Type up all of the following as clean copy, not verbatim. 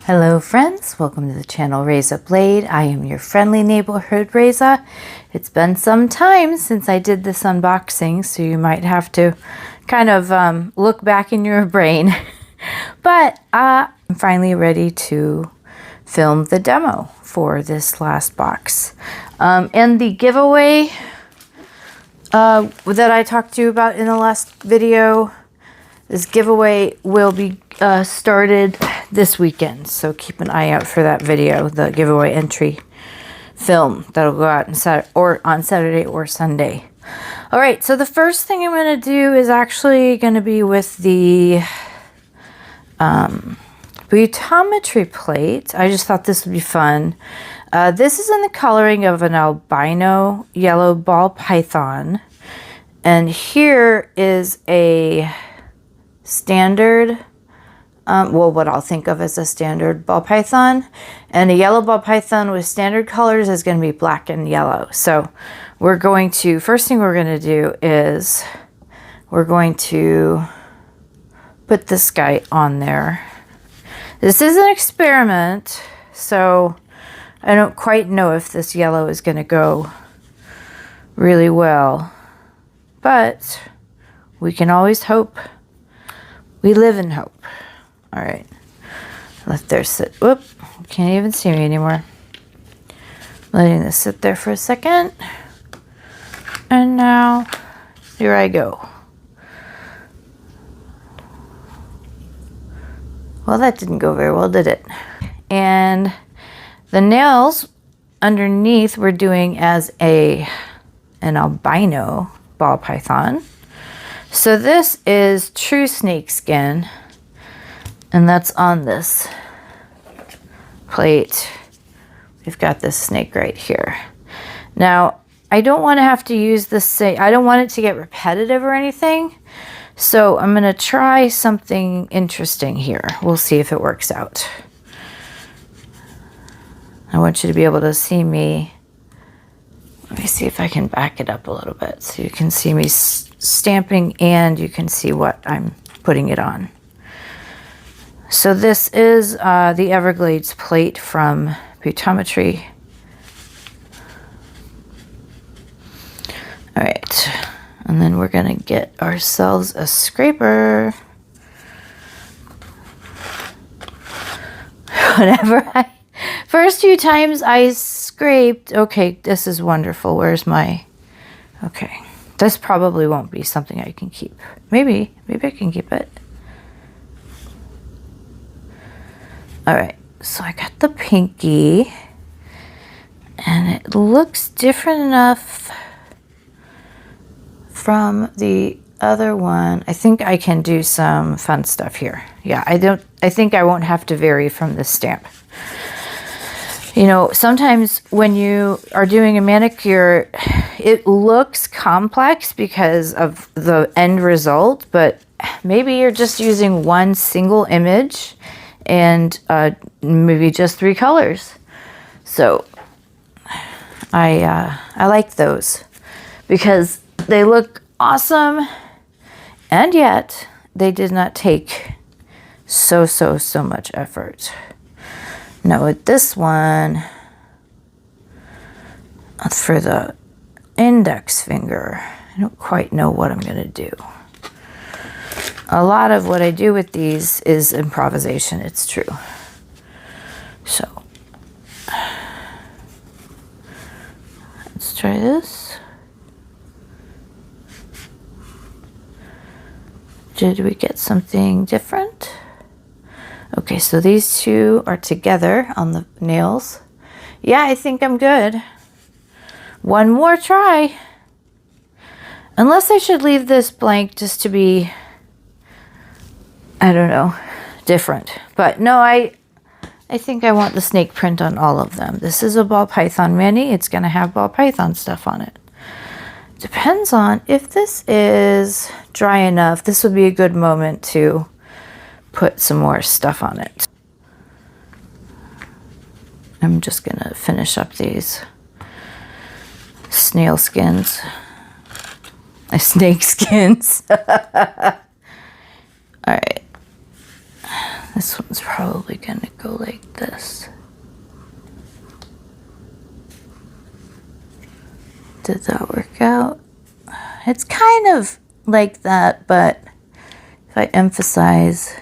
Hello friends, welcome to the channel Reza Blade. I am your friendly neighborhood Reza. It's been some time since I did this unboxing, so you might have to kind of look back in your brain. But I'm finally ready to film the demo for this last box. And the giveaway that I talked to you about in the last video, this giveaway will be started this weekend, so keep an eye out for that video, the giveaway entry film that'll go out on Saturday or Sunday. All right, so the first thing I'm going to do is actually going to be with the Beautometry plate. I just thought this would be fun. This is in the coloring of an albino yellow ball python, and here is a standard, well, what I'll think of as a standard ball python, and a yellow ball python with standard colors is going to be black and yellow. So we're going to, first thing we're going to do is we're going to put this guy on there. This is an experiment, so I don't quite know if this yellow is going to go really well, but we can always hope. We live in hope. All right, let there sit. Whoop, can't even see me anymore. Letting this sit there for a second. And now, here I go. Well, that didn't go very well, did it? And the nails underneath we're doing as an albino ball python. So this is true snake skin, and that's on this plate. We've got this snake right here. Now, I don't want to have to use the same, I don't want it to get repetitive or anything, so I'm going to try something interesting here. We'll see if it works out. I want you to be able to see me. Let me see if I can back it up a little bit so you can see me stamping and you can see what I'm putting it on. So this is the Everglades plate from Beautometry. All right, and then we're gonna get ourselves a scraper. First few times I scraped, okay, this is wonderful. Where's my, okay. This probably won't be something I can keep. Maybe I can keep it. All right, so I got the pinky, and it looks different enough from the other one. I think I can do some fun stuff here. Yeah, I think I won't have to vary from this stamp. You know, sometimes when you are doing a manicure, it looks complex because of the end result, but maybe you're just using one single image and maybe just 3 colors. So I like those because they look awesome, and yet they did not take so much effort. Now with this one, for the index finger, I don't quite know what I'm going to do. A lot of what I do with these is improvisation, it's true. So, let's try this. Did we get something different? Okay, so these two are together on the nails. Yeah, I think I'm good. One more try. Unless I should leave this blank just to be, I don't know, different. But no, I think I want the snake print on all of them. This is a ball python mini. It's going to have ball python stuff on it. Depends on if this is dry enough. This would be a good moment to put some more stuff on it. I'm just gonna finish up these snail skins. Snake skins. All right. This one's probably gonna go like this. Did that work out? It's kind of like that, but if I emphasize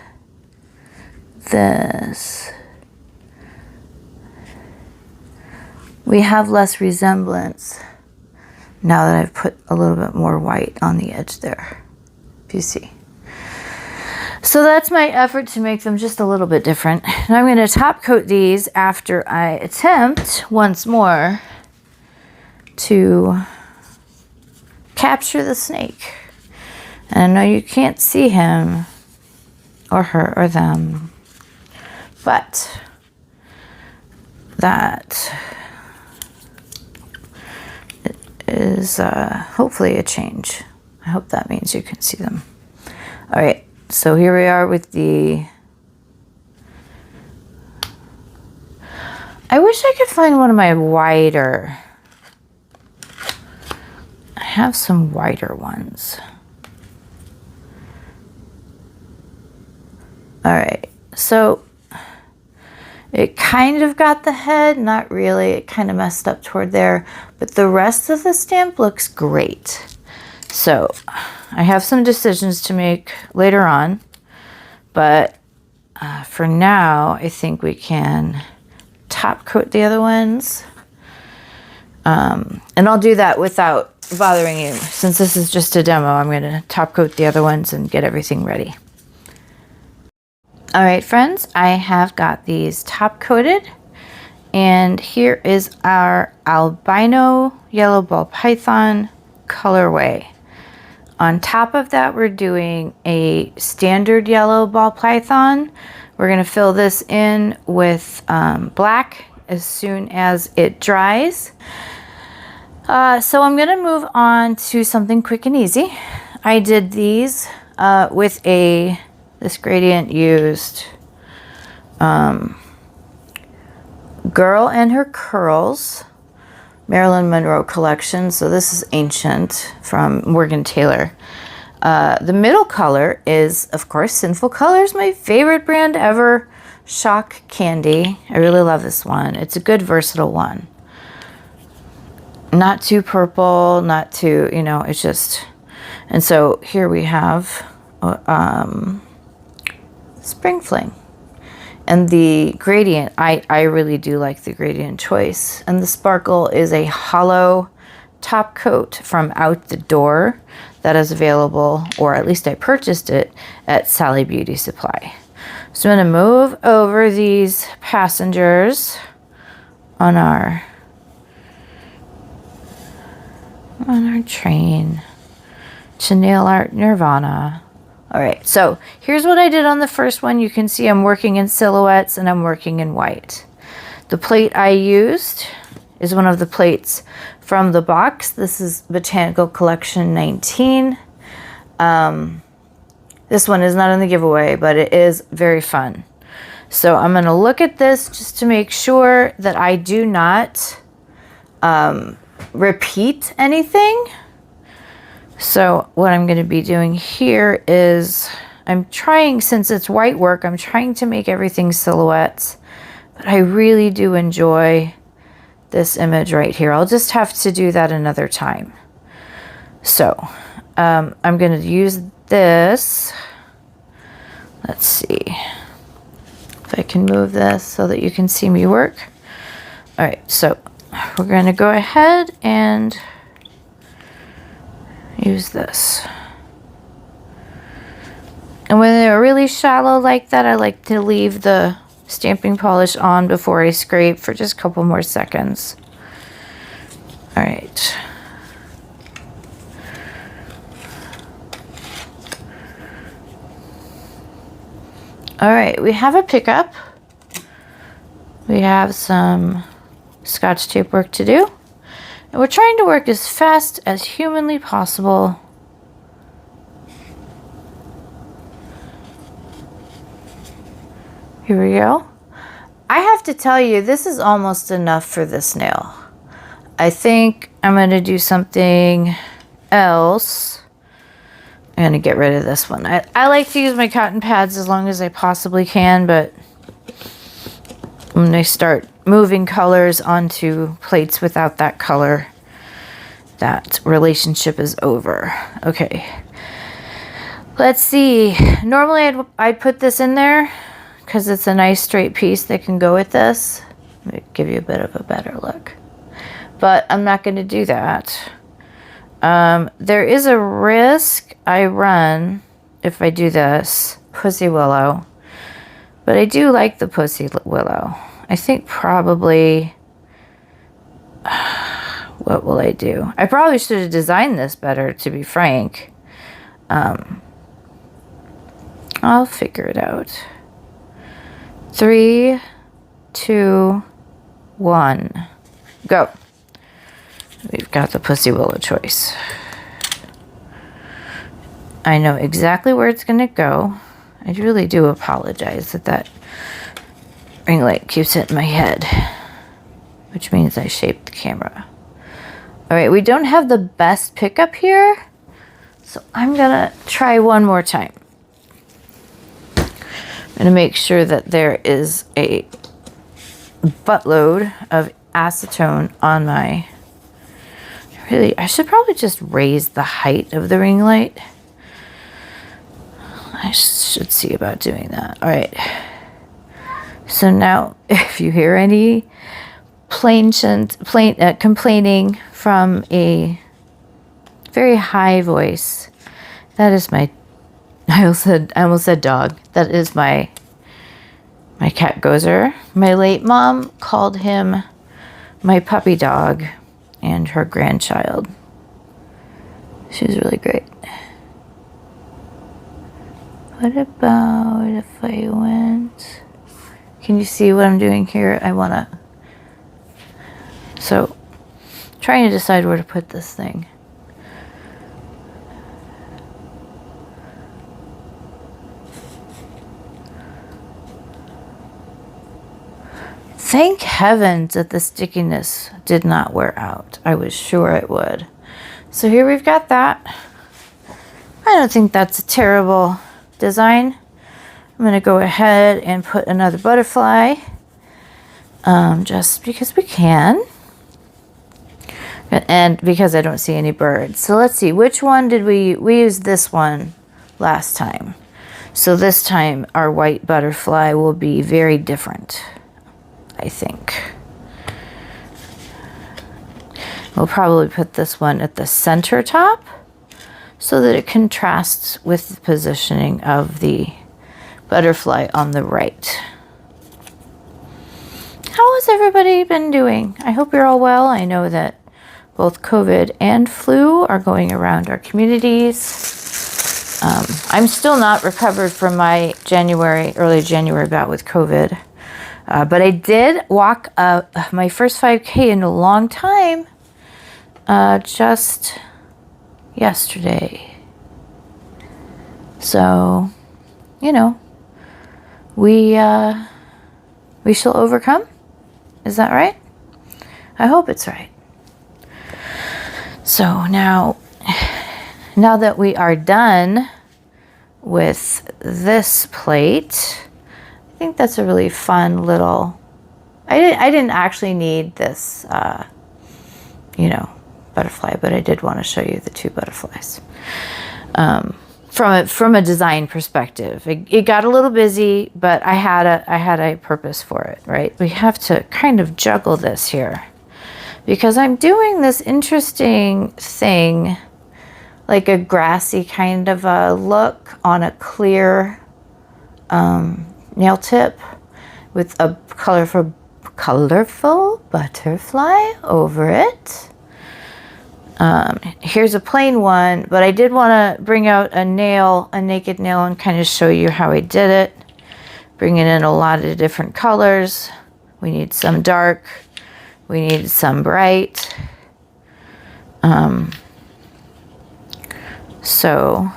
this, we have less resemblance now that I've put a little bit more white on the edge there, if you see. So that's my effort to make them just a little bit different. And I'm going to top coat these after I attempt once more to capture the snake. And I know you can't see him or her or them, but that is hopefully a change. I hope that means you can see them. All right, so here we are with the... I wish I could find one of my wider... I have some wider ones. All right, so it kind of got the head, not really. It kind of messed up toward there, but the rest of the stamp looks great. So I have some decisions to make later on, but for now, I think we can top coat the other ones. And I'll do that without bothering you. Since this is just a demo, I'm going to top coat the other ones and get everything ready. All right, friends, I have got these top coated, and here is our albino yellow ball python colorway. On top of that, we're doing a standard yellow ball python. We're going to fill this in with black as soon as it dries. So I'm going to move on to something quick and easy. I did these with this gradient used Girl and Her Curls Marilyn Monroe collection. So this is Ancient from Morgan Taylor. The middle color is, of course, Sinful Colors, my favorite brand ever, Shock Candy. I really love this one. It's a good versatile one. Not too purple, not too, you know, it's just... And so here we have Spring Fling. And the gradient, I really do like the gradient choice. And the sparkle is a hollow top coat from Out the Door that is available, or at least I purchased it at Sally Beauty Supply. So I'm going to move over these passengers on our train to nail art Nirvana. All right, so here's what I did on the first one. You can see I'm working in silhouettes and I'm working in white. The plate I used is one of the plates from the box. This is Botanical Collection 19. This one is not in the giveaway, but it is very fun. So I'm going to look at this just to make sure that I do not repeat anything. So what I'm going to be doing here is I'm trying, since it's white work, I'm trying to make everything silhouettes, but I really do enjoy this image right here. I'll just have to do that another time. So I'm going to use this. Let's see if I can move this so that you can see me work. All right, so we're going to go ahead and use this. And when they're really shallow like that, I like to leave the stamping polish on before I scrape for just a couple more seconds. All right. All right, we have a pickup. We have some Scotch tape work to do. And we're trying to work as fast as humanly possible. Here we go. I have to tell you, this is almost enough for this nail. I think I'm going to do something else I'm going to get rid of this one. I like to use my cotton pads as long as I possibly can, but when I start moving colors onto plates without that color, that relationship is over. Okay. Let's see. Normally I'd put this in there because it's a nice straight piece that can go with this. Let me give you a bit of a better look. But I'm not going to do that. There is a risk I run if I do this pussy willow. But I do like the pussy willow. I think probably... what will I do? I probably should have designed this better, to be frank. I'll figure it out. 3, 2, 1, go. We've got the pussy willow choice. I know exactly where it's going to go. I really do apologize that that ring light keeps hitting my head, which means I shaped the camera. All right, we don't have the best pickup here, so I'm gonna try one more time. I'm gonna make sure that there is a buttload of acetone on my... Really, I should probably just raise the height of the ring light. I should see about doing that. All right. So now, if you hear any complaining from a very high voice, that is my... I almost said dog. That is my cat Gozer. My late mom called him my puppy dog and her grandchild. She was really great. What about if I went... Can you see what I'm doing here? I want to... So, trying to decide where to put this thing. Thank heavens that the stickiness did not wear out. I was sure it would. So here we've got that. I don't think that's a terrible design. I'm going to go ahead and put another butterfly. Just because we can. And because I don't see any birds. So let's see, which one did we used this one last time. So this time our white butterfly will be very different, I think. We'll probably put this one at the center top so that it contrasts with the positioning of the butterfly on the right. How has everybody been doing? I hope you're all well. I know that both COVID and flu are going around our communities. I'm still not recovered from my early January bout with COVID. But I did walk my first 5K in a long time just yesterday. So, you know, we shall overcome. Is that right? I hope it's right. So now that we are done with this plate, I think that's a really fun little... I didn't actually need this, butterfly, but I did want to show you the two butterflies. From a design perspective, it got a little busy, but I had a purpose for it, right? We have to kind of juggle this here because I'm doing this interesting thing, like a grassy kind of a look on a clear nail tip with a colorful butterfly over it. Here's a plain one, but I did want to bring out a naked nail and kind of show you how I did it. Bringing in a lot of different colors. We need some dark, we need some bright. So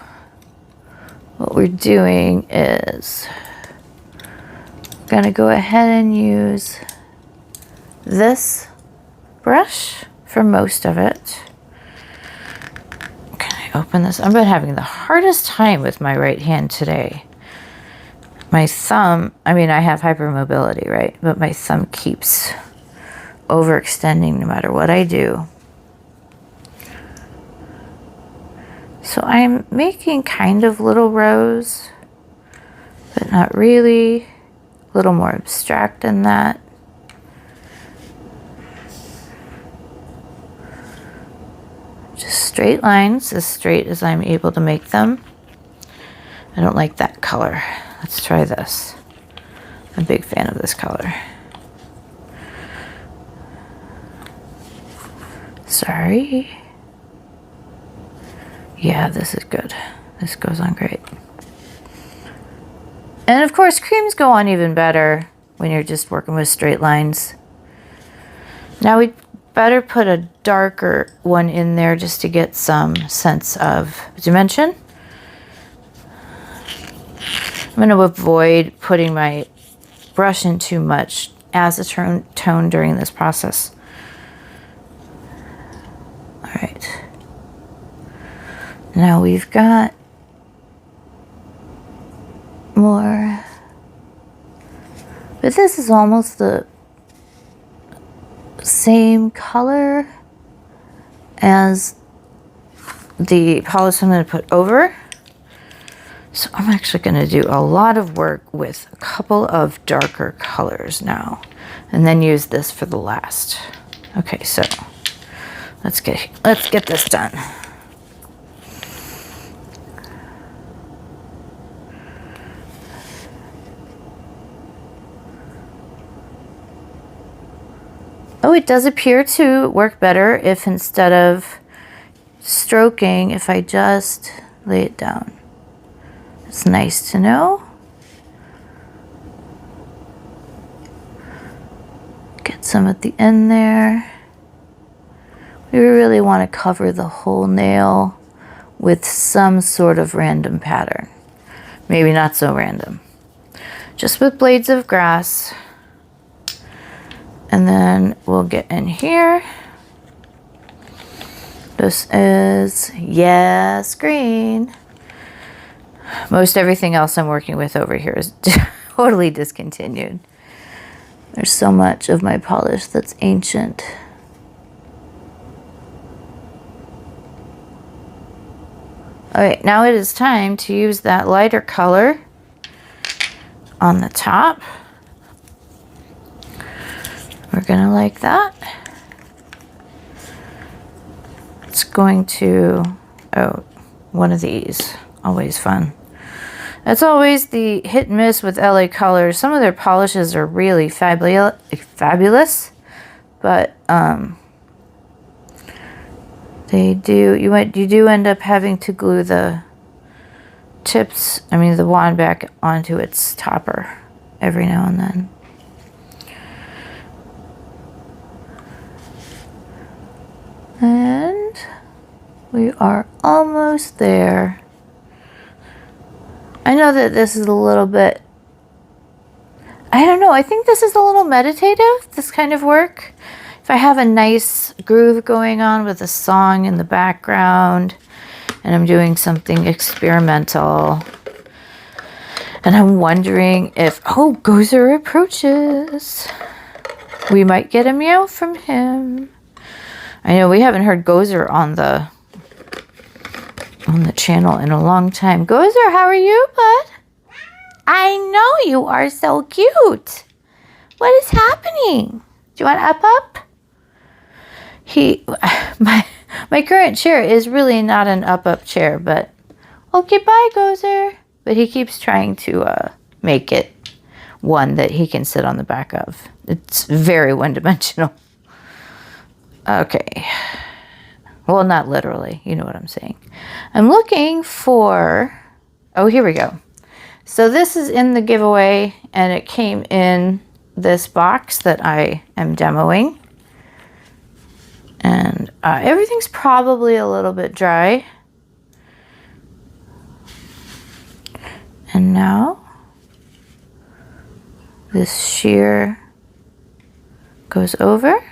what we're doing is gonna go ahead and use this brush for most of it. Okay, I open this? I've been having the hardest time with my right hand today. My thumb, I mean, I have hypermobility, right? But my thumb keeps overextending no matter what I do. So I'm making kind of little rows, but not really. A little more abstract than that. Just straight lines, as straight as I'm able to make them. I don't like that color. Let's try this. I'm a big fan of this color. Sorry. Yeah, this is good. This goes on great. And of course, creams go on even better when you're just working with straight lines. Now we better put a darker one in there just to get some sense of dimension. I'm going to avoid putting my brush in too much as a tone during this process. All right. Now we've got more, but this is almost the same color as the polish I'm going to put over. So I'm actually going to do a lot of work with a couple of darker colors now, and then use this for the last. Okay, so let's get this done. Oh, it does appear to work better if instead of stroking, if I just lay it down. It's nice to know. Get some at the end there. We really want to cover the whole nail with some sort of random pattern. Maybe not so random. Just with blades of grass. And then we'll get in here. This is, yes, green. Most everything else I'm working with over here is totally discontinued. There's so much of my polish that's ancient. All right, now it is time to use that lighter color on the top. We're gonna like that. It's going to, oh, one of these, always fun. That's always the hit and miss with LA Colors. Some of their polishes are really fabulous, but you do end up having to glue the tips, the wand back onto its topper every now and then. And we are almost there. I know that this is a little bit, I don't know, I think this is a little meditative, this kind of work. If I have a nice groove going on with a song in the background and I'm doing something experimental and I'm wondering if, oh, Gozer approaches. We might get a meow from him. I know we haven't heard Gozer on the channel in a long time. Gozer, how are you, bud? I know you are so cute. What is happening? Do you want up? My current chair is really not an up chair, but okay, bye, Gozer. But he keeps trying to make it one that he can sit on the back of. It's very one-dimensional. Okay. Well, not literally. You know what I'm saying. I'm looking for... Oh, here we go. So this is in the giveaway, and it came in this box that I am demoing. And everything's probably a little bit dry. And now this sheer goes over.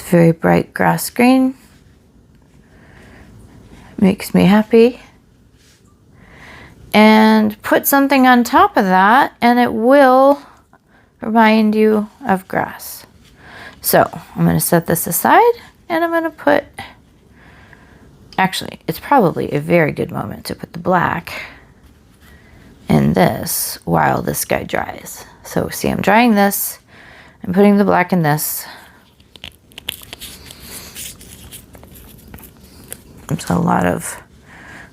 very bright grass green. Makes me happy. And put something on top of that and it will remind you of grass. So I'm going to set this aside and I'm going to put, actually, it's probably a very good moment to put the black in this while this guy dries. So see, I'm drying this, I'm putting the black in this. There's a lot of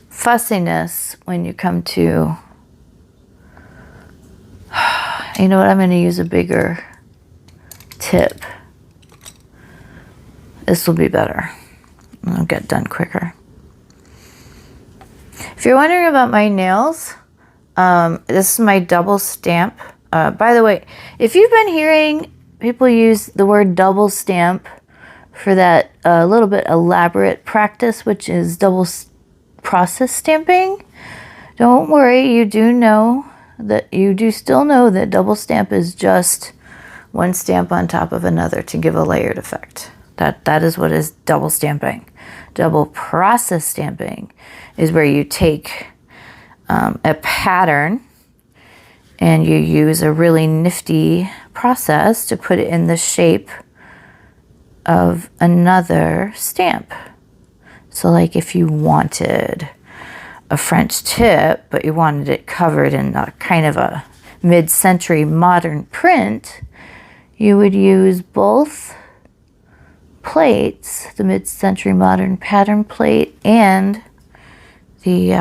fussiness when you come to, you know what, I'm going to use a bigger tip. This will be better. I'll get done quicker. If you're wondering about my nails, this is my double stamp. By the way, if you've been hearing people use the word double stamp for that little bit elaborate practice, which is double process stamping, don't worry, you do still know that double stamp is just one stamp on top of another to give a layered effect. That is what is double stamping. Double process stamping is where you take a pattern and you use a really nifty process to put it in the shape of another stamp. So like if you wanted a French tip, but you wanted it covered in a kind of a mid-century modern print, you would use both plates, the mid-century modern pattern plate and the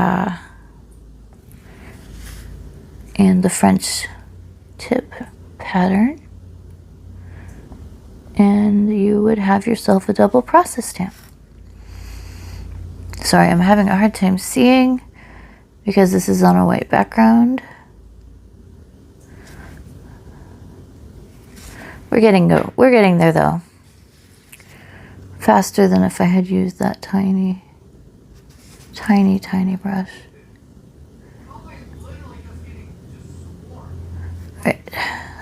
French tip pattern, and you would have yourself a double process stamp. Sorry, I'm having a hard time seeing because this is on a white background. We're getting there though. Faster than if I had used that tiny brush. Right,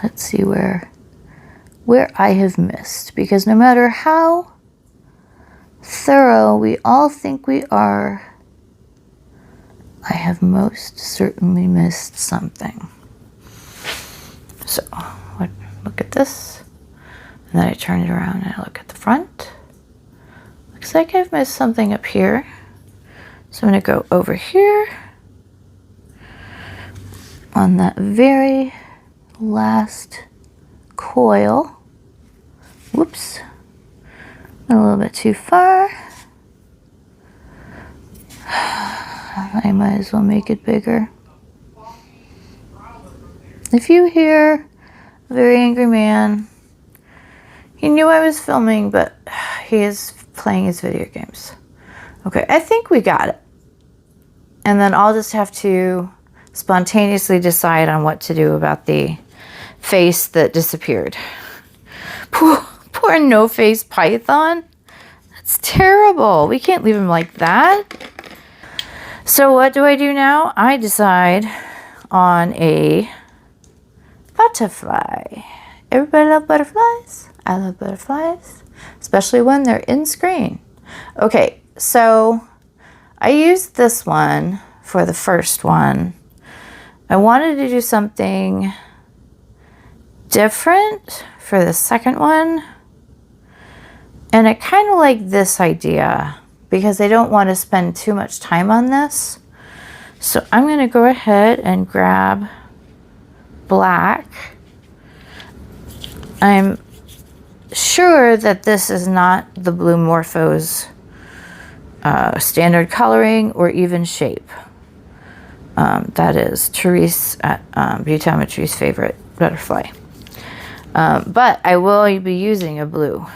let's see where I have missed, because no matter how thorough we all think we are, I have most certainly missed something. So, look at this, and then I turn it around and I look at the front. Looks like I've missed something up here. So I'm going to go over here on that very last coil. Whoops. A little bit too far. I might as well make it bigger. If you hear a very angry man, he knew I was filming, but he is playing his video games. Okay, I think we got it. And then I'll just have to spontaneously decide on what to do about the face that disappeared. Poor no-face python. That's terrible. We can't leave him like that. So what do I do now? I decide on a butterfly. Everybody love butterflies? I love butterflies, especially when they're in screen. Okay, so I used this one for the first one. I wanted to do something different for the second one. And I kind of like this idea because I don't want to spend too much time on this. So I'm going to go ahead and grab black. I'm sure that this is not the Blue Morpho's standard coloring or even shape. That is Therese at Beautometry's favorite butterfly. But I will be using a blue.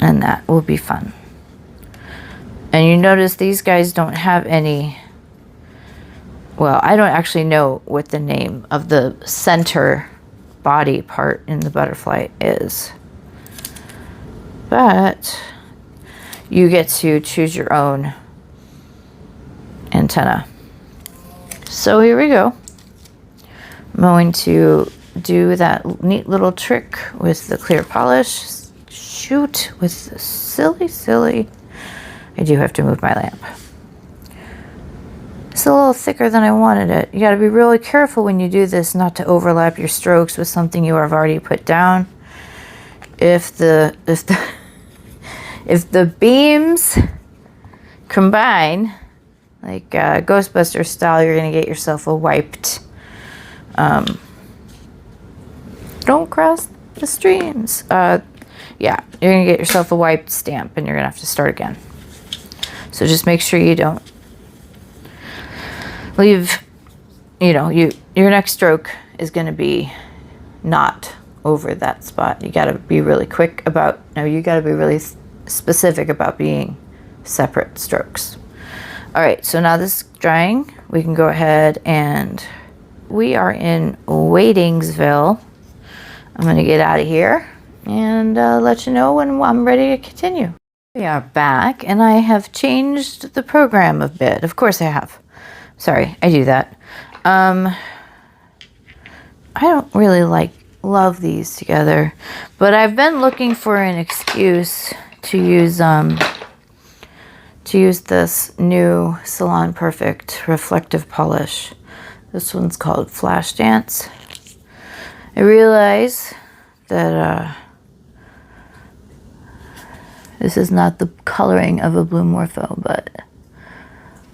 And that will be fun. And you notice these guys don't have any, well, I don't actually know what the name of the center body part in the butterfly is. But you get to choose your own antenna. So here we go. I'm going to do that neat little trick with the clear polish. Shoot, with the silly. I do have to move my lamp. It's a little thicker than I wanted it. You got to be really careful when you do this not to overlap your strokes with something you have already put down. If the beams combine, like Ghostbuster style, you're gonna get yourself a wiped. Don't cross the streams. Yeah, you're gonna get yourself a wiped stamp, and you're gonna have to start again. So just make sure you don't leave, your next stroke is going to be not over that spot. You got to be really you got to be really specific about being separate strokes. All right, so now this is drying. We can go ahead, and we are in Waidingsville. I'm going to get out of here and let you know when I'm ready to continue. We are back, and I have changed the program a bit. Of course I have. Sorry, I do that. I don't really love these together, but I've been looking for an excuse to use this new Salon Perfect reflective polish. This one's called Flash Dance. I realize that this is not the coloring of a Blue Morpho, but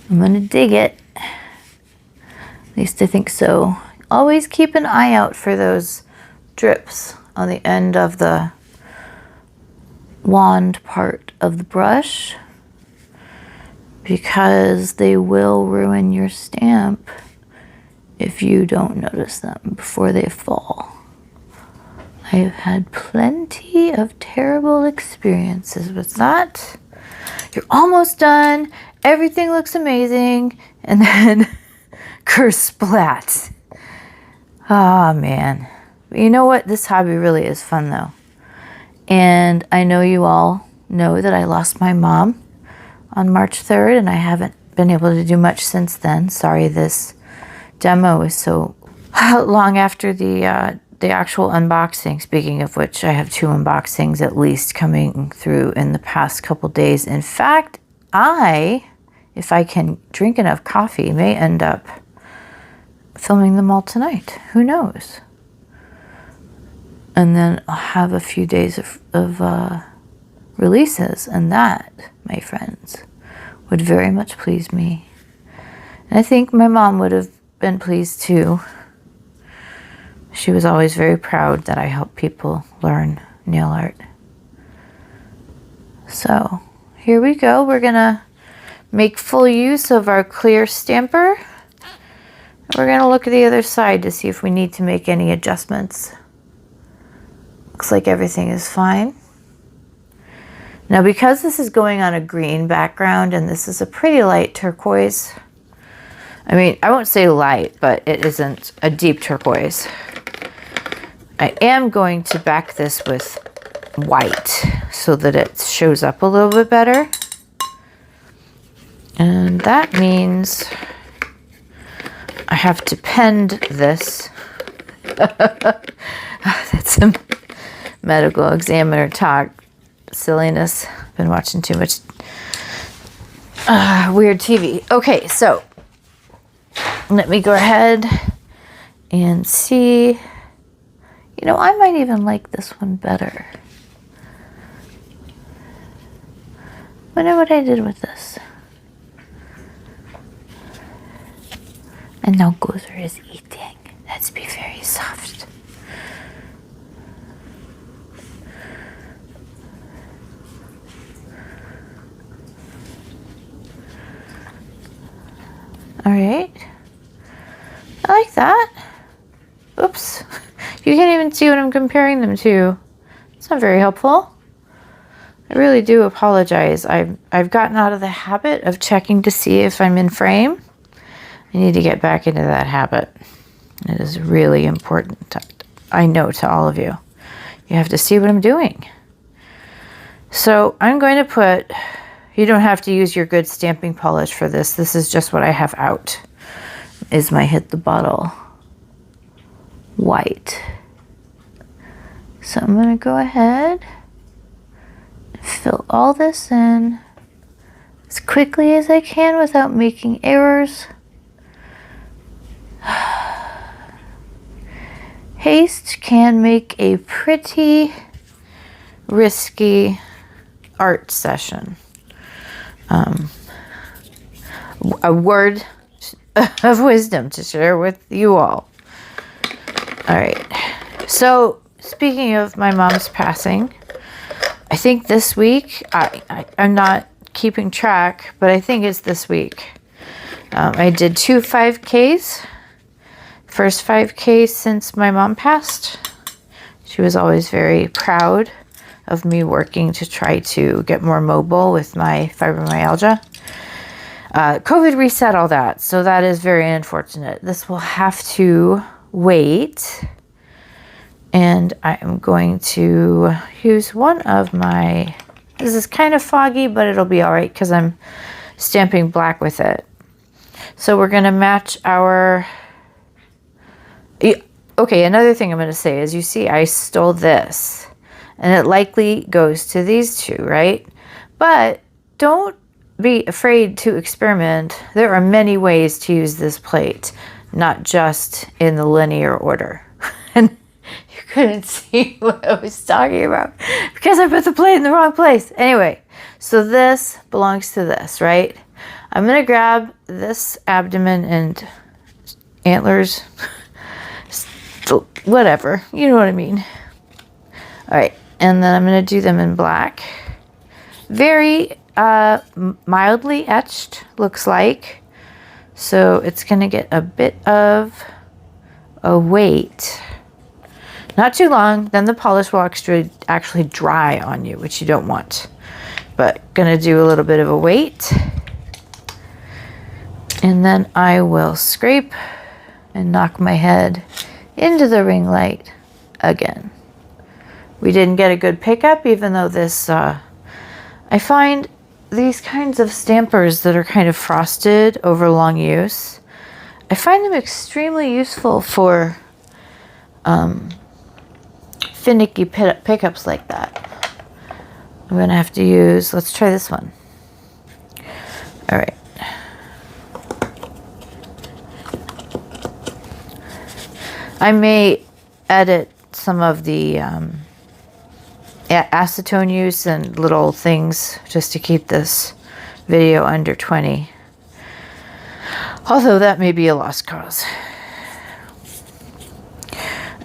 I'm gonna dig it. At least I think so. Always keep an eye out for those drips on the end of the wand part of the brush, because they will ruin your stamp if you don't notice them before they fall. I have had plenty of terrible experiences with that. You're almost done. Everything looks amazing. And then kersplat. Ah, man. But you know what? This hobby really is fun, though. And I know you all know that I lost my mom on March 3rd, and I haven't been able to do much since then. Sorry this demo is so long after the actual unboxing. Speaking of which, I have 2 unboxings at least coming through in the past couple days. In fact, if I can drink enough coffee, may end up filming them all tonight. Who knows? And then I'll have a few days of releases, and that, my friends, would very much please me. And I think my mom would have been pleased too. She was always very proud that I help people learn nail art. So here we go. We're gonna make full use of our clear stamper. We're gonna look at the other side to see if we need to make any adjustments. Looks like everything is fine. Now, because this is going on a green background and this is a pretty light turquoise, I mean, I won't say light, but it isn't a deep turquoise. I am going to back this with white so that it shows up a little bit better. And that means I have to pend this. That's some medical examiner talk. Silliness. Been watching too much weird TV. Okay, so let me go ahead and see. You know, I might even like this one better. Wonder what I did with this. And now Gozer is eating. Let's be very soft. All right. I like that. Oops. You can't even see what I'm comparing them to. It's not very helpful. I really do apologize. I've gotten out of the habit of checking to see if I'm in frame. I need to get back into that habit. It is really important. I know, to all of you. You have to see what I'm doing. So I'm going to put, you don't have to use your good stamping polish for this. This is just what I have out, is my Hit the Bottle white. So I'm going to go ahead and fill all this in as quickly as I can without making errors. Haste can make a pretty risky art session. A word of wisdom to share with you all. All right. So speaking of my mom's passing, I think this week, I'm not keeping track, but I think it's this week. I did 2 5Ks. First 5K since my mom passed. She was always very proud of me working to try to get more mobile with my fibromyalgia. COVID reset all that, so that is very unfortunate. This will have to wait, and I am going to use one of my, this is kind of foggy, but it'll be all right because I'm stamping black with it. So we're going to match our, okay, another thing I'm going to say is, you see I stole this, and it likely goes to these two, right? But don't be afraid to experiment. There are many ways to use this plate, not just in the linear order. And you couldn't see what I was talking about because I put the plate in the wrong place. Anyway, so this belongs to this, right? I'm going to grab this abdomen and antlers, whatever, you know what I mean. All right, and then I'm going to do them in black. Very mildly etched, looks like. So it's going to get a bit of a weight. Not too long, then the polish will actually dry on you, which you don't want. But going to do a little bit of a weight. And then I will scrape and knock my head into the ring light again. We didn't get a good pickup, even though this, I find these kinds of stampers that are kind of frosted over long use, I find them extremely useful for finicky pickups like that. I'm going to have to use, let's try this one. All right. I may edit some of the acetone use and little things just to keep this video under 20. Although that may be a lost cause.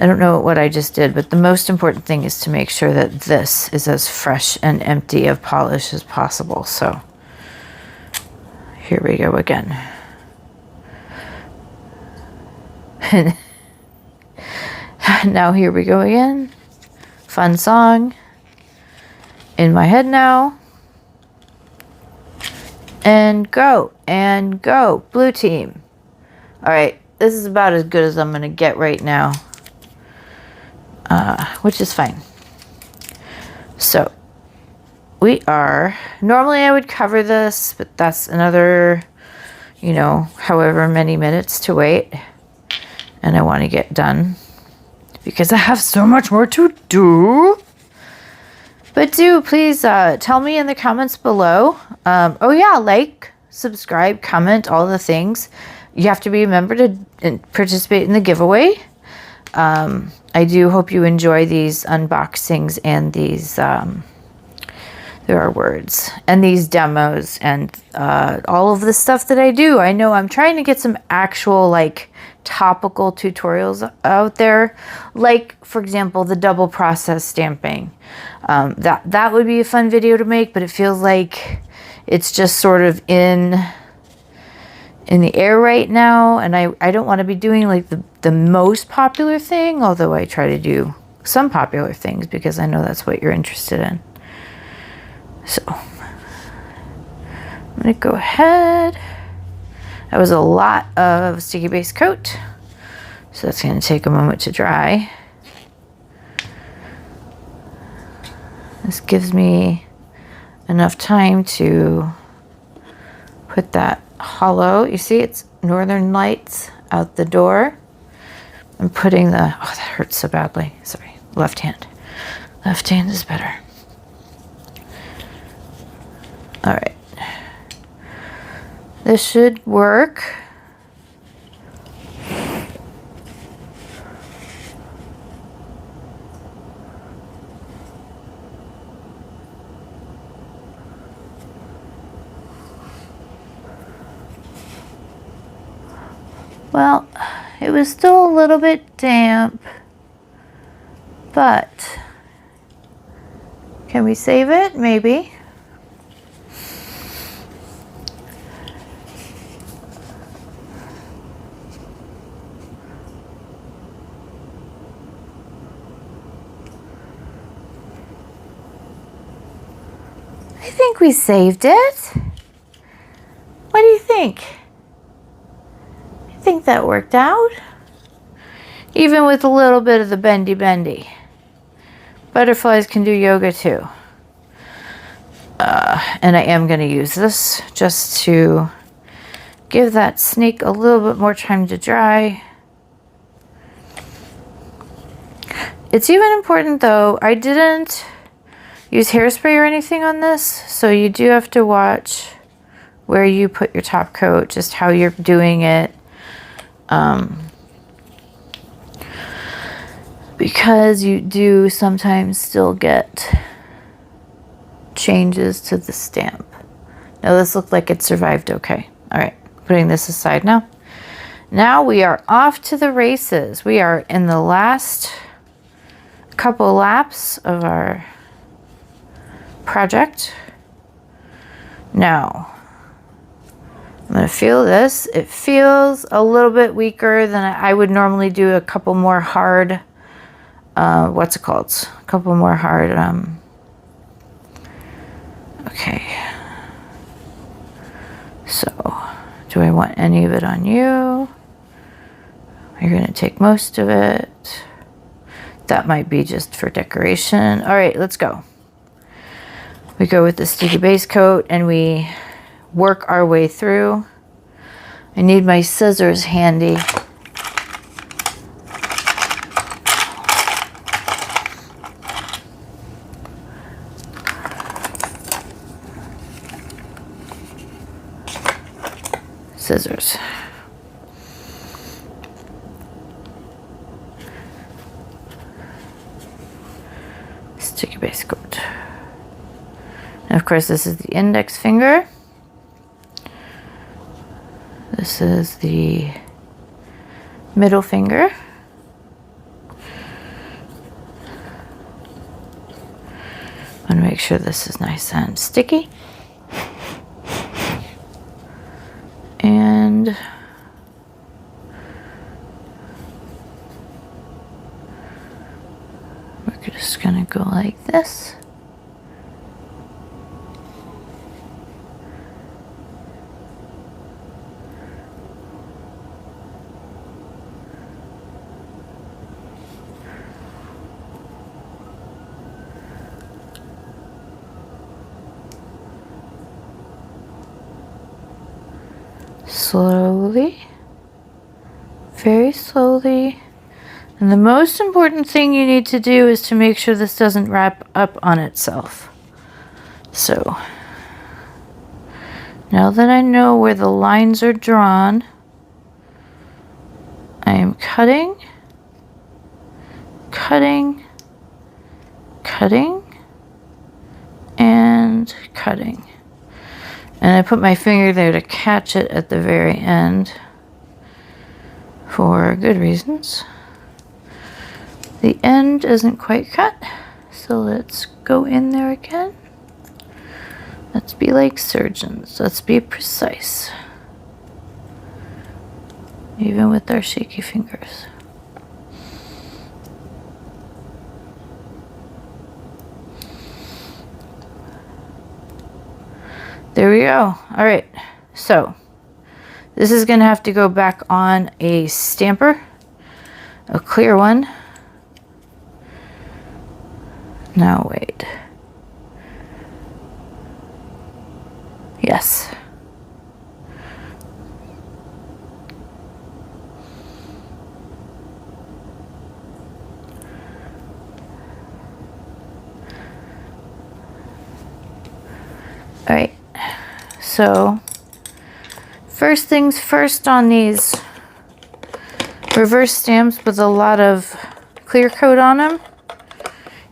I don't know what I just did, but the most important thing is to make sure that this is as fresh and empty of polish as possible. So here we go again. Now here we go again. Fun song. In my head now. And go. And go. Blue team. Alright. This is about as good as I'm going to get right now. Which is fine. So. We are. Normally I would cover this. But that's another, you know, however many minutes to wait. And I want to get done. Because I have so much more to do. But do please tell me in the comments below. Oh yeah, like, subscribe, comment, all the things. You have to be a member to participate in the giveaway. I do hope you enjoy these unboxings and these, there are words, and these demos and all of the stuff that I do. I know I'm trying to get some actual like topical tutorials out there, like for example the double process stamping. That would be a fun video to make, but it feels like it's just sort of in the air right now, and I don't want to be doing like the most popular thing, although I try to do some popular things because I know that's what you're interested in. So I'm gonna go ahead. That was a lot of sticky base coat, so that's going to take a moment to dry. This gives me enough time to put that hollow. You see, it's Northern Lights out the door. I'm putting the, oh, that hurts so badly. Sorry, left hand. Left hand is better. All right. This should work. Well, it was still a little bit damp, but can we save it? Maybe. I think we saved it. What do you think? I think that worked out. Even with a little bit of the bendy. Butterflies can do yoga too. And I am going to use this just to give that snake a little bit more time to dry. It's even important though, I didn't use hairspray or anything on this, so you do have to watch where you put your top coat, just how you're doing it. Because you do sometimes still get changes to the stamp. Now this looked like it survived okay. All right, putting this aside now. Now we are off to the races. We are in the last couple laps of our project. Now, I'm going to feel this. It feels a little bit weaker than I would normally do. A couple more hard, what's it called? A couple more hard, okay. So, do I want any of it on you? You're going to take most of it. That might be just for decoration. All right, let's go. We go with the sticky base coat and we work our way through. I need my scissors handy. Scissors. Sticky base coat. And of course, this is the index finger. This is the middle finger. I want to make sure this is nice and sticky. And we're just going to go like this. Slowly, very slowly. And the most important thing you need to do is to make sure this doesn't wrap up on itself. So, now that I know where the lines are drawn, I am cutting, cutting, cutting, and cutting. And I put my finger there to catch it at the very end for good reasons. The end isn't quite cut, so let's go in there again. Let's be like surgeons. Let's be precise. Even with our shaky fingers. There we go. All right, so this is going to have to go back on a stamper, a clear one. Now wait. Yes. So first things first on these reverse stamps with a lot of clear coat on them,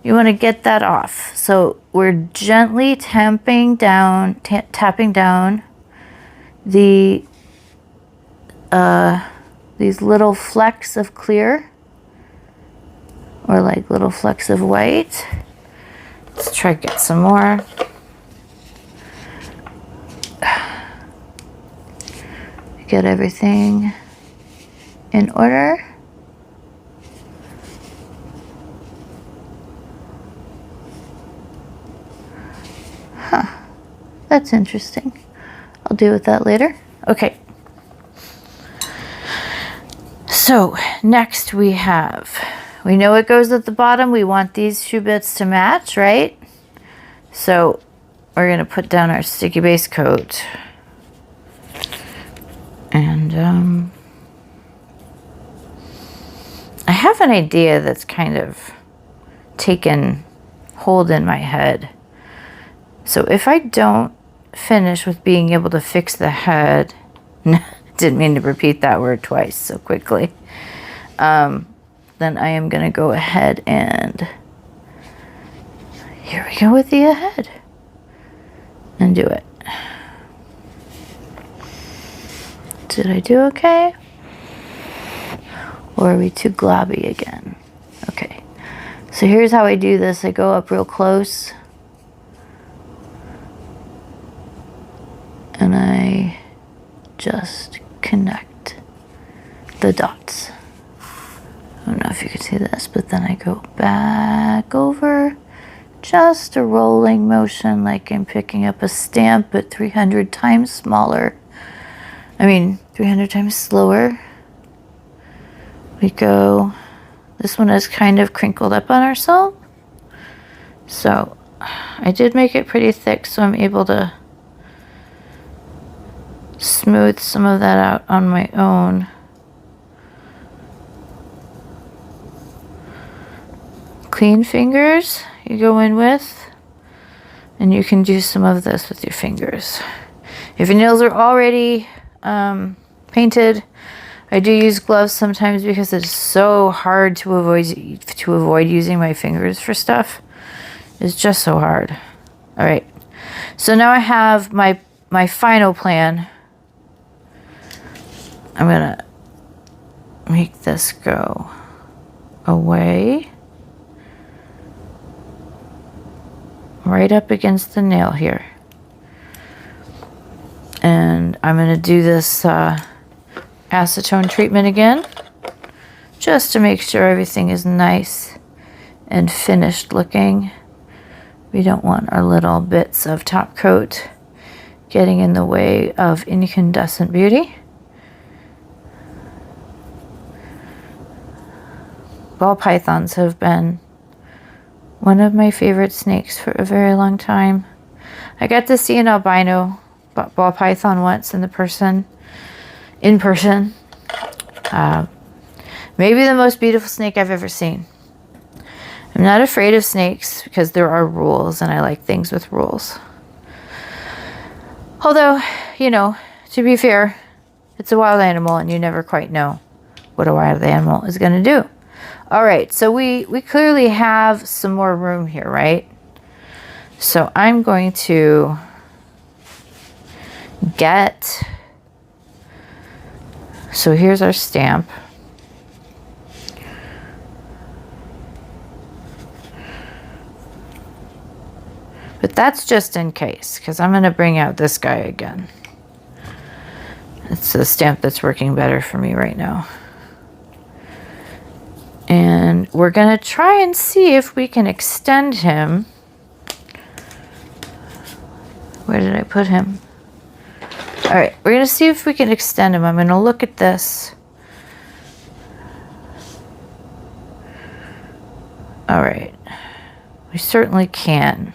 you want to get that off. So we're gently tapping down the these little flecks of clear, or like little flecks of white. Let's try to get some more. Get everything in order. Huh, that's interesting. I'll deal with that later. Okay. So next we know it goes at the bottom. We want these two bits to match, right? So we're gonna put down our sticky base coat. And I have an idea that's kind of taken hold in my head. So if I don't finish with being able to fix the head, didn't mean to repeat that word twice so quickly, then I am going to go ahead and, here we go with the head, and do it. Did I do okay? Or are we too globby again? Okay, so here's how I do this. I go up real close and I just connect the dots. I don't know if you can see this, but then I go back over, just a rolling motion, like I'm picking up a stamp, but 300 times smaller. 300 times slower. We go, this one is kind of crinkled up on ourselves. So I did make it pretty thick, so I'm able to smooth some of that out on my own. Clean fingers you go in with, and you can do some of this with your fingers. If your nails are already painted, I do use gloves sometimes because it's so hard to avoid using my fingers for stuff. It's just so hard. All right, so now I have my final plan. I'm gonna make this go away, right up against the nail here. And I'm going to do this acetone treatment again, just to make sure everything is nice and finished looking. We don't want our little bits of top coat getting in the way of incandescent beauty. Ball pythons have been one of my favorite snakes for a very long time. I got to see an albino ball python once in person. Maybe the most beautiful snake I've ever seen. I'm not afraid of snakes because there are rules, and I like things with rules. Although, to be fair, it's a wild animal and you never quite know what a wild animal is going to do. All right, so we clearly have some more room here, right? So I'm going to so here's our stamp. But that's just in case, because I'm going to bring out this guy again. It's the stamp that's working better for me right now. And we're going to try and see if we can extend him. Where did I put him? All right, we're going to see if we can extend him. I'm going to look at this. All right, we certainly can.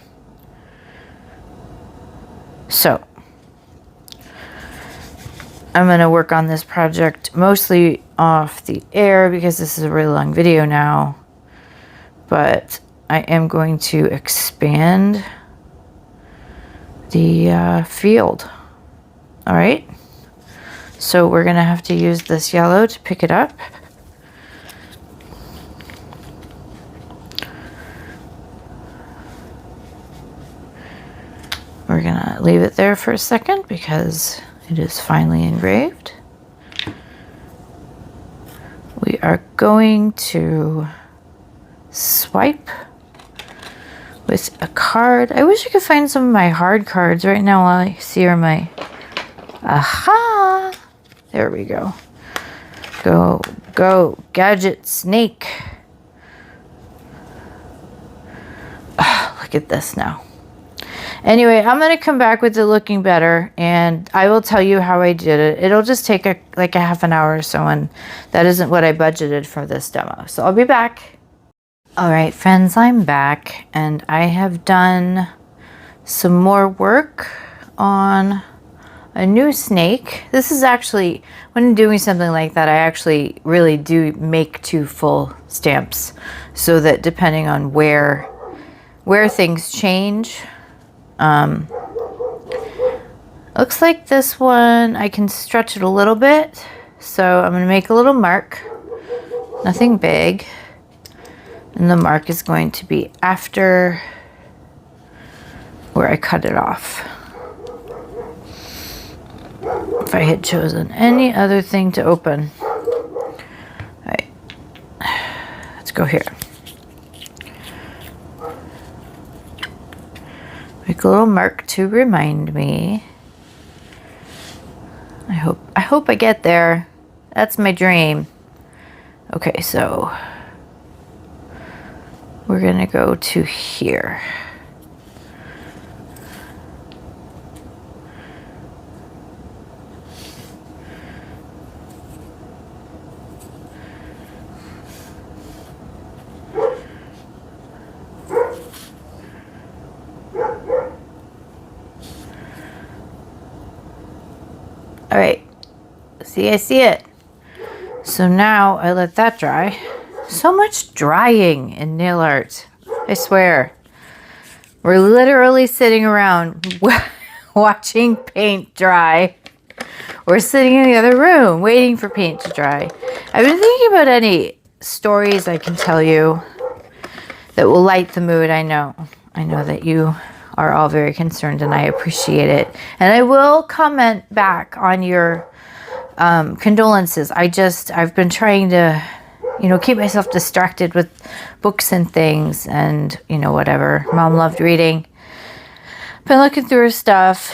So I'm going to work on this project mostly off the air because this is a really long video now, but I am going to expand the field All right. So we're gonna have to use this yellow to pick it up. We're gonna leave it there for a second because it is finally engraved. We are going to swipe with a card. I wish I could find some of my hard cards. Right now all I see are my, aha! There we go. Go, go, gadget snake. Look at this now. Anyway, I'm going to come back with it looking better, and I will tell you how I did it. It'll just take like a half an hour or so, and that isn't what I budgeted for this demo. So I'll be back. All right, friends, I'm back, and I have done some more work on a new snake. This is actually, when I'm doing something like that, I actually really do make 2 full stamps so that depending on where things change, looks like this one, I can stretch it a little bit. So I'm going to make a little mark, nothing big. And the mark is going to be after where I cut it off. If I had chosen any other thing to open. All right, let's go here. Make a little mark to remind me. I hope I get there. That's my dream. Okay, so we're gonna go to here. All right, see, I see it. So now I let that dry. So much drying in nail art, I swear. We're literally sitting around watching paint dry. We're sitting in the other room waiting for paint to dry. I've been thinking about any stories I can tell you that will light the mood. I know that you are all very concerned, and I appreciate it. And I will comment back on your condolences. I've been trying to, keep myself distracted with books and things and, whatever. Mom loved reading. Been looking through her stuff.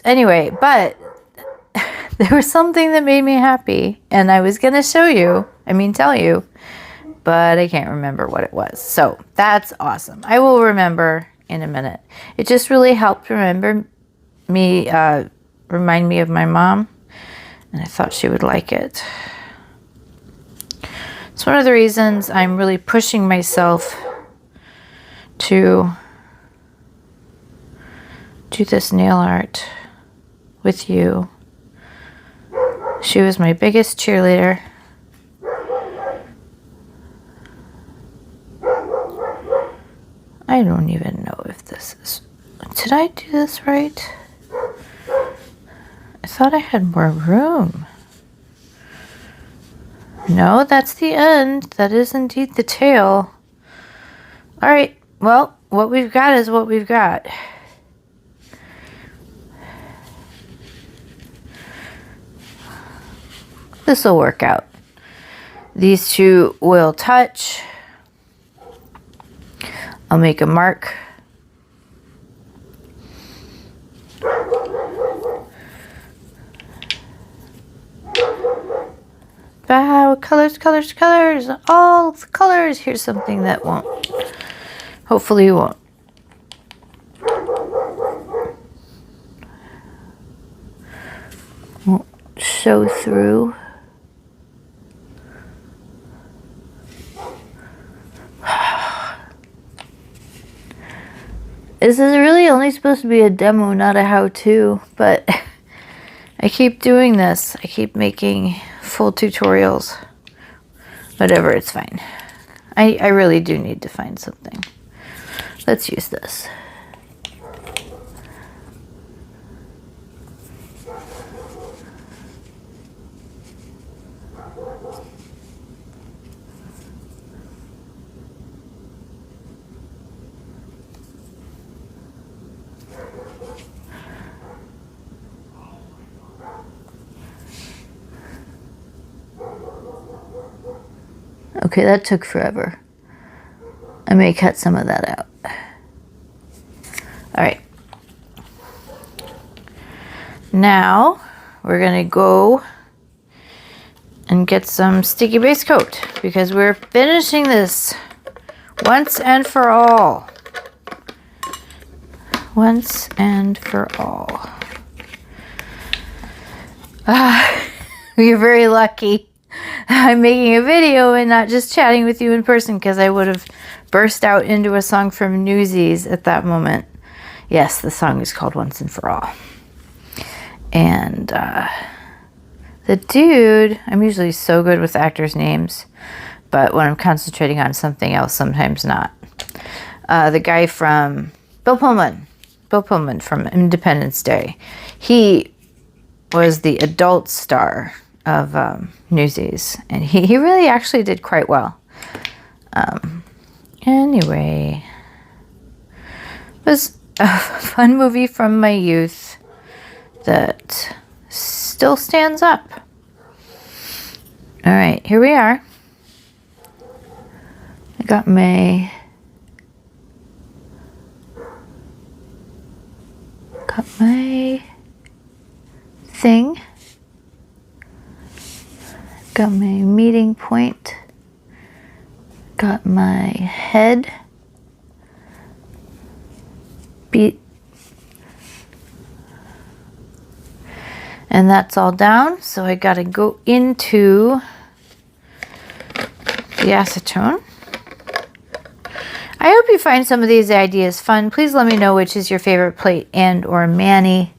Anyway, but there was something that made me happy, and I was going to tell you, but I can't remember what it was. So that's awesome. I will remember in a minute. It just really helped remind me of my mom, and I thought she would like it. It's one of the reasons I'm really pushing myself to do this nail art with you. She was my biggest cheerleader. I don't even know if this is... Did I do this right? I thought I had more room. No, that's the end. That is indeed the tail. All right. Well, what we've got is what we've got. This will work out. These two will touch. I'll make a mark. Wow, colors, colors, colors. All the colors. Here's something that won't. Hopefully won't. Won't show through. This is really only supposed to be a demo, not a how-to, but I keep doing this. I keep making full tutorials. Whatever, it's fine. I really do need to find something. Let's use this. Okay, that took forever. I may cut some of that out. All right. Now we're gonna go and get some sticky base coat because we're finishing this once and for all. Once and for all. You're very lucky. I'm making a video and not just chatting with you in person, because I would have burst out into a song from Newsies at that moment. Yes, the song is called Once and For All. And the dude, I'm usually so good with actors' names, but when I'm concentrating on something else, sometimes not. The guy from Bill Pullman from Independence Day. He was the adult star of Newsies, and he really actually did quite well. Anyway, it was a fun movie from my youth that still stands up. All right, here we are. I got my thing. Got my meeting point. Got my head beat. And that's all down. So I got to go into the acetone. I hope you find some of these ideas fun. Please let me know which is your favorite plate and or mani.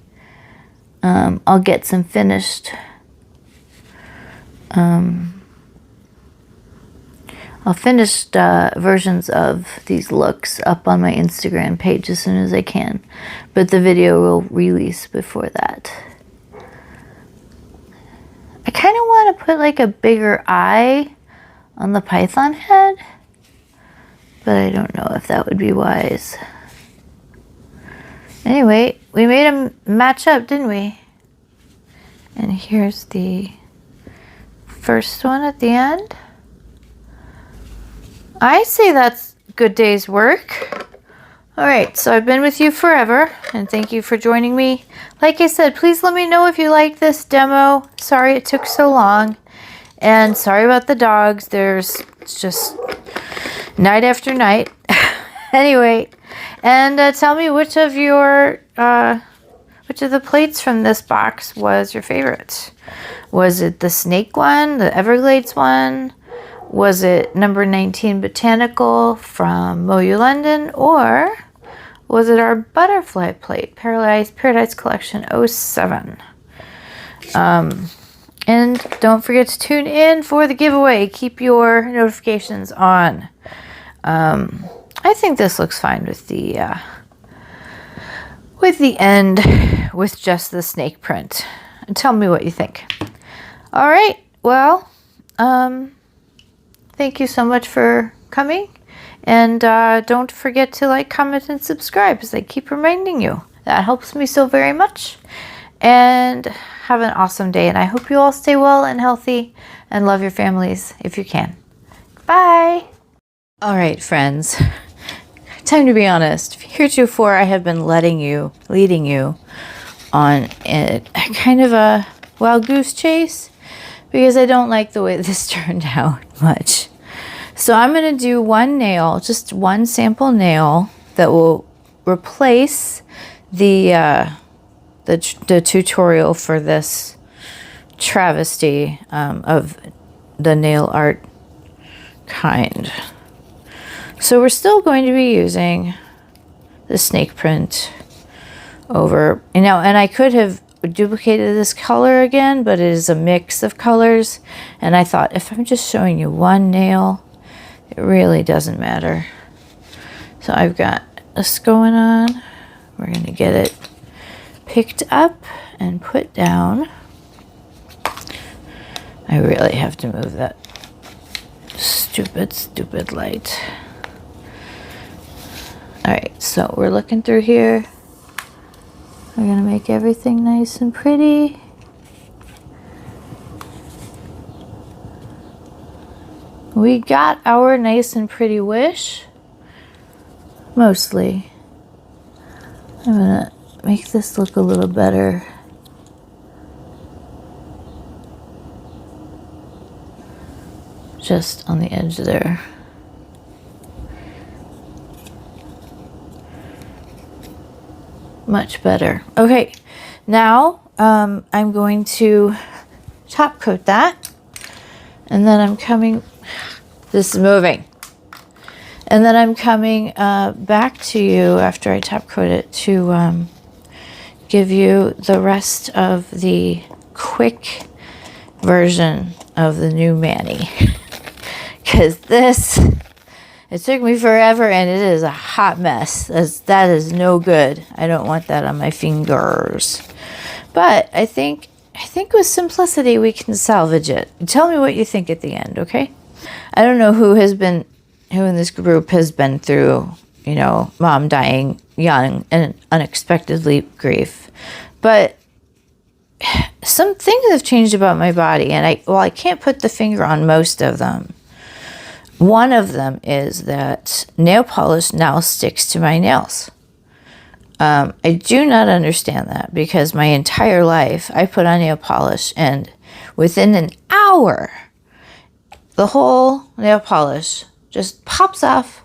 I'll get some finished. I'll finish versions of these looks up on my Instagram page as soon as I can, but the video will release before that. I kind of want to put like a bigger eye on the python head, but I don't know if that would be wise. Anyway, we made them match up, didn't we? And here's the first one at the end. I say that's a good day's work. All right, so I've been with you forever, and thank you for joining me. Like I said, please let me know if you liked this demo. Sorry it took so long, and sorry about the dogs. It's just night after night. Anyway, and tell me which of the plates from this box was your favorite. Was it the snake one, the Everglades one? Was it number 19 Botanical from MoYou London, or was it our butterfly plate, Paradise Collection 07? And don't forget to tune in for the giveaway. Keep your notifications on. I think this looks fine with the end with just the snake print. And tell me what you think. All right, well, thank you so much for coming. And don't forget to like, comment, and subscribe, as I keep reminding you. That helps me so very much. And have an awesome day. And I hope you all stay well and healthy and love your families if you can. Bye. All right, friends. Time to be honest. Heretofore, I have been leading you on a kind of a wild goose chase, because I don't like the way this turned out much. So I'm going to do one nail, just one sample nail, that will replace the tutorial for this travesty of the nail art kind. So we're still going to be using the snake print over, and I could have duplicated this color again, but it is a mix of colors, and I thought if I'm just showing you one nail, it really doesn't matter. So I've got this going on. We're going to get it picked up and put down. I really have to move that stupid light. All right, so we're looking through here. We're gonna make everything nice and pretty. We got our nice and pretty wish, mostly. I'm gonna make this look a little better. Just on the edge there. Much better. Okay, now I'm going to top coat that, and then I'm coming, this is moving, and then I'm coming back to you after I top coat it to give you the rest of the quick version of the new mani. Because this, it took me forever and it is a hot mess. That is no good. I don't want that on my fingers. But I think with simplicity we can salvage it. Tell me what you think at the end, okay? I don't know who in this group has been through, you know, mom dying young and unexpectedly grief. But some things have changed about my body, and I can't put the finger on most of them. One of them is that nail polish now sticks to my nails. I do not understand that, because my entire life I put on nail polish and within an hour the whole nail polish just pops off.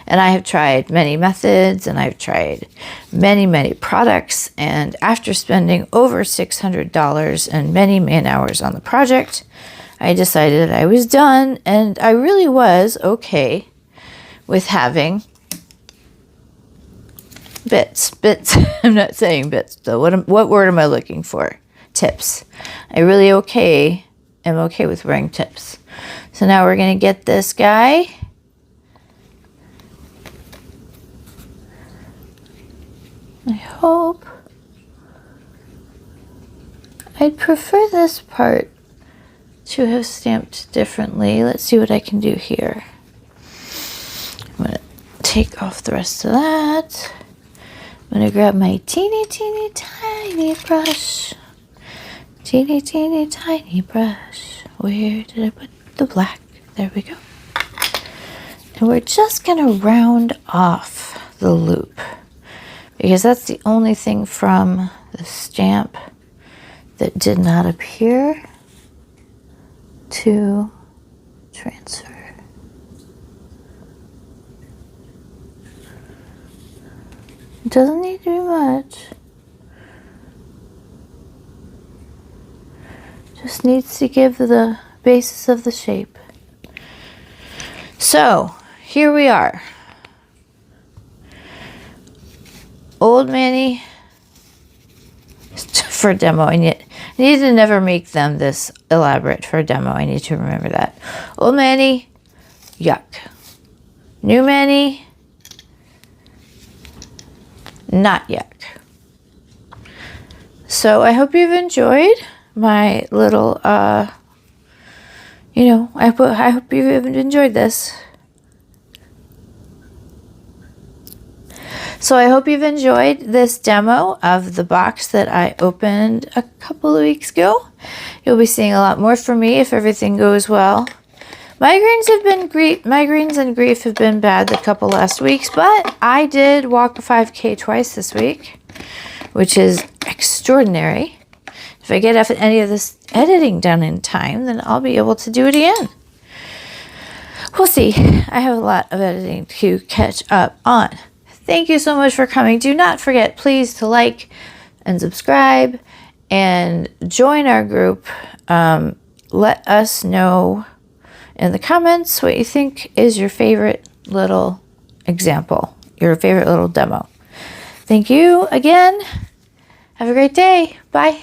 And I have tried many methods, and I've tried many products, and after spending over $600 and many man hours on the project, I decided I was done, and I really was okay with having bits. I'm not saying bits though. What word am I looking for? Tips. I really am okay with wearing tips. So now we're gonna get this guy. I hope. I'd prefer this part to have stamped differently. Let's see what I can do here. I'm gonna take off the rest of that. I'm gonna grab my teeny tiny brush. Teeny tiny brush. Where did I put the black? There we go. And we're just gonna round off the loop, because that's the only thing from the stamp that did not appear to transfer. It doesn't need to be much. Just needs to give the basis of the shape. So here we are. Old mani for demo. I need to never make them this elaborate for a demo. I need to remember that. Old mani, yuck. New mani, not yuck. So I hope you've enjoyed my little, you know, I hope you've enjoyed this. So I hope you've enjoyed this demo of the box that I opened a couple of weeks ago. You'll be seeing a lot more from me if everything goes well. Migraines and grief have been bad the couple last weeks, but I did walk a 5K twice this week, which is extraordinary. If I get any of this editing done in time, then I'll be able to do it again. We'll see. I have a lot of editing to catch up on. Thank you so much for coming. Do not forget, please, to like and subscribe and join our group. Let us know in the comments what you think is your favorite little example, your favorite little demo. Thank you again. Have a great day. Bye.